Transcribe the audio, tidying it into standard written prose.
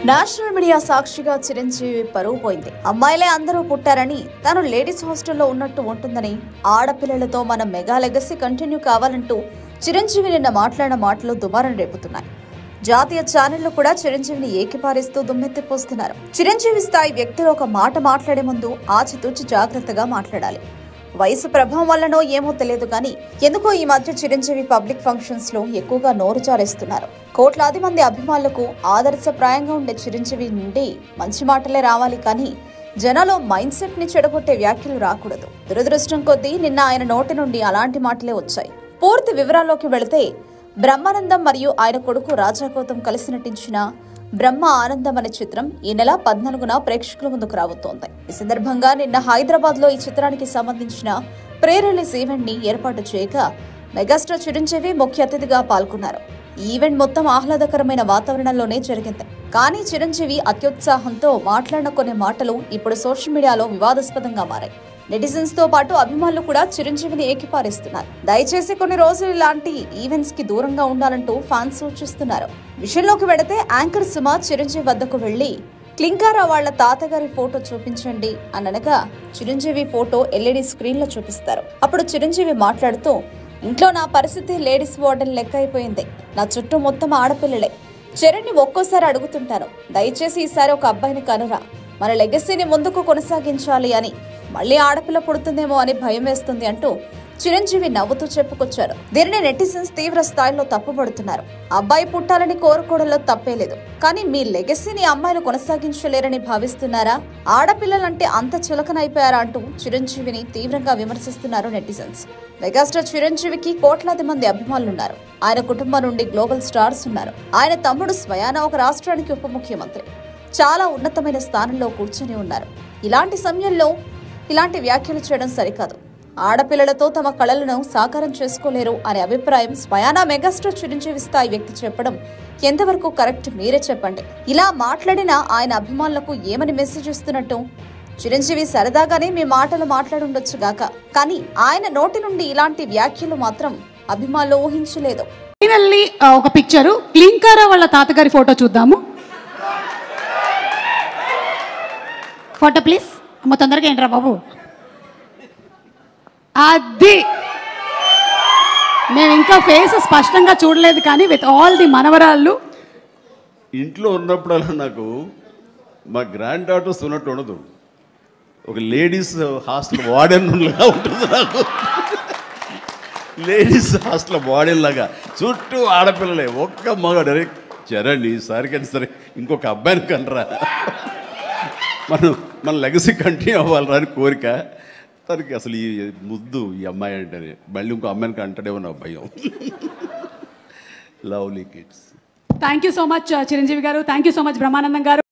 National media సాక్షిగా చిరంజీవి పరువు పోయింది. అమ్మాయిలే అందరూ పుట్టారని, తాను లేడీస్ హాస్టల్లో ఉన్నట్టు ఉంటుందని, ఆడపిల్లలతో మన మెగా లెగసీ కంటిన్యూ కావాలంటూ చిరంజీవి నిన్న మాట్లాడిన మాటలు దుమారం రేపుతున్నాయి. జాతీయ ఛానళ్లు కూడా చిరంజీవిని ఏకిపారేస్తూ దుమ్మెత్తిపోస్తున్నారు. చిరంజీవి స్థాయి వ్యక్తులు ఒక మాట మాట్లాడే ముందు ఆచితూచి జాగ్రత్తగా మాట్లాడాలి. వయసు ప్రభావం వల్లనో ఏమో తెలియదు కానీ ఎందుకో ఈ మధ్య చిరంజీవి పబ్లిక్ ఫంక్షన్స్ లో ఎక్కువగా నోరు జారేస్తున్నారు. కోట్లాది మంది అభిమానులకు ఆదర్శప్రాయంగా ఉండే చిరంజీవి నుండి మంచి మాటలే రావాలి కానీ జనాలో మైండ్ సెట్ ని చెడగొట్టే వ్యాఖ్యలు రాకూడదు. దురదృష్టం కొద్దీ నిన్న ఆయన నోటి నుండి అలాంటి మాటలే వచ్చాయి. పూర్తి వివరాల్లోకి వెళితే, బ్రహ్మానందం మరియు ఆయన కొడుకు రాజా గౌతమ్ కలిసి నటించిన బ్రహ్మ ఆనందం అనే చిత్రం ఈ నెల 14న ప్రేక్షకుల ముందుకు రాబోతోంది. ఈ సందర్భంగా నిన్న హైదరాబాద్ లో ఈ చిత్రానికి సంబంధించిన ప్రీ రిలీజ్ ఈవెంట్ ని ఏర్పాటు చేయగా మెగాస్టార్ చిరంజీవి ముఖ్య అతిథిగా పాల్గొన్నారు. ఈ ఈవెంట్ మొత్తం ఆహ్లాదకరమైన వాతావరణంలోనే జరిగింది. కానీ చిరంజీవి అత్యుత్సాహంతో మాట్లాడిన కొన్ని మాటలు ఇప్పుడు సోషల్ మీడియాలో వివాదాస్పదంగా మారాయి. నెటిజన్స్ తో పాటు అభిమానులు కూడా చిరంజీవిని ఏకిపారేస్తున్నారు. దయచేసి కొన్ని రోజులు ఇలాంటి ఈవెంట్స్ కి దూరంగా ఉండాలంటూ ఫ్యాన్స్ సూచిస్తున్నారు. విషయంలోకి వెళితే, యాంకర్ సుమ చిరంజీవి వద్దకు వెళ్లి క్లింకారా వాళ్ల తాతగారి ఫోటో చూపించండి అనగా చిరంజీవి ఫోటో ఎల్ఈడి స్క్రీన్ లో చూపిస్తారు. అప్పుడు చిరంజీవి మాట్లాడుతూ, ఇంట్లో నా పరిస్థితి లేడీస్ వార్డెన్ లెక్క అయిపోయింది. నా చుట్టూ మొత్తం ఆడపిల్లలే. చరణ్ని ఒక్కోసారి అడుగుతుంటాను, దయచేసి ఈసారి ఒక అబ్బాయిని కనురా, మన లెగసీని ముందుకు కొనసాగించాలి అని. మళ్లీ ఆడపిల్ల పుడుతుందేమో అని భయం వేస్తుంది అంటూ చిరంజీవి నవ్వుతూ చెప్పుకొచ్చారు. దీనిని నెటిజన్స్ తీవ్ర స్థాయిలో తప్పుపడుతున్నారు. అబ్బాయి పుట్టాలని కోరుకోవడంలో తప్పేలేదు, కానీ మీ లెగసీని అమ్మాయిలు కొనసాగించలేరని భావిస్తున్నారా? ఆడపిల్లలంటే అంత చులకనైపోయారా అంటూ చిరంజీవిని తీవ్రంగా విమర్శిస్తున్నారు నెటిజన్స్. మెగాస్టార్ చిరంజీవికి కోట్లాది మంది అభిమానులున్నారు. ఆయన కుటుంబం నుండి గ్లోబల్ స్టార్స్ ఉన్నారు. ఆయన తమ్ముడు స్వయానా ఒక రాష్ట్రానికి ఉప ముఖ్యమంత్రి, చాలా ఉన్నతమైన స్థానంలో కూర్చొని ఉన్నారు. ఇలాంటి సమయంలో ఇలాంటి వ్యాఖ్యలు చేయడం సరికాదు. ఆడపిల్లలతో తమ కళలను సాకారం చేసుకోలేరు అనే అభిప్రాయం స్వయానా మెగాస్టార్ చిరంజీవి స్థాయి వ్యక్తి చెప్పడం ఎంతవరకు కరెక్ట్ మీరే చెప్పండి. ఇలా మాట్లాడిన ఆయన అభిమానులకు ఏమని మెసేజ్ ఇస్తున్నట్టు? చిరంజీవి సరదాగానే మీ మాటలు మాట్లాడుండొచ్చు గాక, కానీ ఆయన నోటి నుండి ఇలాంటి వ్యాఖ్యలు మాత్రం అభిమానులు ఊహించలేదు. ఫైనల్లీ ఒక పిక్చరు, క్లింకారా వాళ్ళ తాతగారి ఫోటో చూద్దాము. Photo please. అమ్మ తొందరగా ఏంట్రా బాబు. అది మేము ఇంకా ఫేస్ స్పష్టంగా చూడలేదు కానీ విత్ ఆల్ ది మనవరాళ్ళు ఇంట్లో ఉన్నప్పుడల్లా నాకు మా గ్రాండ్ డాటర్స్ ఉన్నట్టు ఉండదు. ఒక లేడీస్ హాస్టల్ వార్డెన్ లాగా ఉంటుంది నాకు. లేడీస్ హాస్టల్ వార్డెన్ లాగా చుట్టూ ఆడపిల్లలే, ఒక్క మగాడు. చరణ్ ఈసారికైనా సరే ఇంకొక అబ్బాయిని కనరా, మన లెగసీ కంటిన్యూ అవ్వాలరా అని కోరిక. తనకి అసలు ఈ ముద్దు ఈ అమ్మాయి అంటేనే మళ్ళీ ఇంకో అమ్మాయికి అంటాడేమో నా భయం. Lovely kids. Thank you so much Chiranjeevi garu. Thank you so much Brahmanandam గారు.